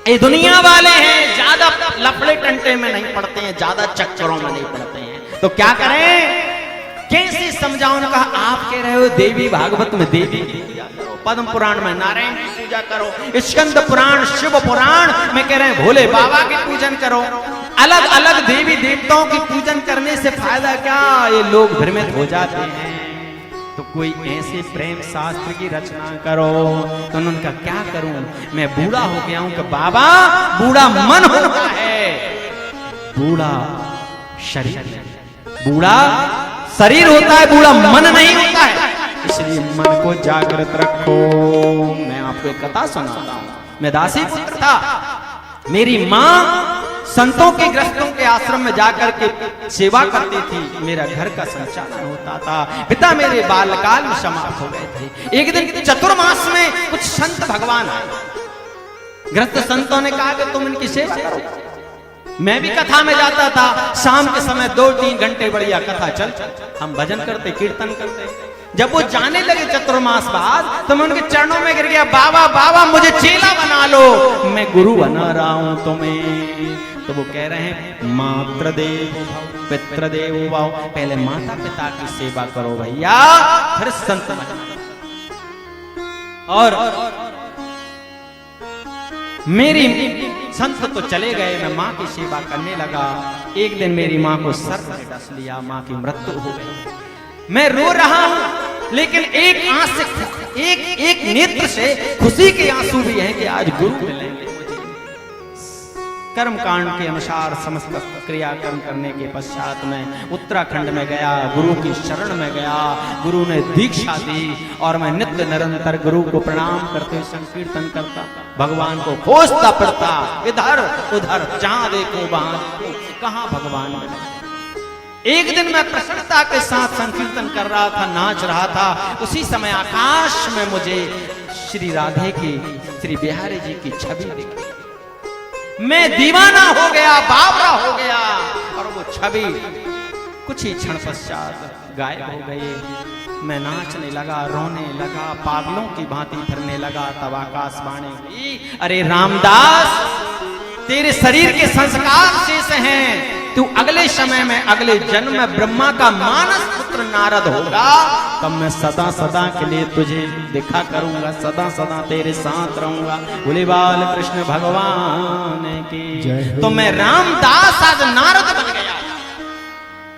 ये दुनिया वाले हैं, ज्यादा लफड़े टंटे में नहीं पड़ते हैं, ज्यादा चक्करों में नहीं पड़ते हैं। तो क्या करें, कैसे समझाओ? ने कहा आप कह रहे हो देवी भागवत में देवी की पूजा करो, पद्म पुराण में नारायण की पूजा करो, स्कंद पुराण शिव पुराण में कह रहे हैं भोले बाबा की पूजन करो। अलग अलग देवी देवताओं की पूजन करने से फायदा क्या? ये लोग भ्रमित हो जाते हैं। तो कोई ऐसे प्रेम शास्त्र की रचना करो। तो उन्होंने कहा क्या करूं, मैं बूढ़ा हो गया हूं। कि बाबा बूढ़ा मन होता है, बूढ़ा शरीर, बूढ़ा शरीर होता है, बूढ़ा मन नहीं होता है। इसलिए मन को जागृत रखो। मैं आपको एक कथा सुनाता हूं। मैं दासी पुत्र था, मेरी माँ संतों के ग्रस्तों के आश्रम में जाकर के सेवा करती थी, मेरा घर का संचालन होता था। पिता मेरे बालकाल में समाप्त हो गए थे। एक दिन चतुर्मास में कुछ संत भगवान आए, ग्रस्त संतों ने कहा कि तुम इनकी सेवा करो। मैं भी कथा में जाता था, शाम के समय 2-3 घंटे बढ़िया कथा चल, हम भजन करते, कीर्तन करते। जब वो जाने लगे चतुर्मास बाद, तो मैं उनके चरणों में गिर गया, बाबा बाबा मुझे चेला बना लो, मैं गुरु बना रहा हूं तुम्हें। तो वो कह रहे हैं मातृदेव पितृदेव भव, पहले माता पिता की सेवा करो भैया, फिर संत बनो। और मेरी संत तो चले गए, मैं माँ की सेवा करने लगा। एक दिन मेरी माँ को सर्प ने डस लिया, माँ की मृत्यु हो गई। मैं रो रहा हूं, लेकिन एक आंख से एक नेत्र से खुशी के आंसू भी हैं कि आज गुरु मिलेंगे। कर्म कांड के अनुसार समस्त क्रियाकर्म करने के पश्चात मैं उत्तराखंड में गया, गुरु की शरण में गया, गुरु ने दीक्षा दी और मैं नित्य निरंतर गुरु को प्रणाम करते संकीर्तन करता, भगवान को खोजता पड़ता, इधर उधर जहां देखो वहां कहां भगवान मिले। एक दिन मैं प्रसन्नता के साथ संकीर्तन कर रहा था, नाच रहा था। उसी समय आकाश में मुझे श्री राधे की, श्री बिहारी जी की छवि दिखी। मैं दीवाना हो गया, बावरा हो गया, और वो छवि कुछ ही क्षण पश्चात गायब हो गई। मैं नाचने लगा, रोने लगा, पागलों की भांति फिरने लगा। तब आकाशवाणी हुई, अरे रामदास तेरे शरीर के संस्कार शेष हैं, तू अगले समय में, अगले जन्म में ब्रह्मा का मानस पुत्र नारद होगा। तब मैं सदा सदा के लिए तुझे दिखा करूंगा, सदा सदा तेरे साथ रहूंगा। बोले बाल कृष्ण भगवान की। तो मैं रामदास आज नारद बन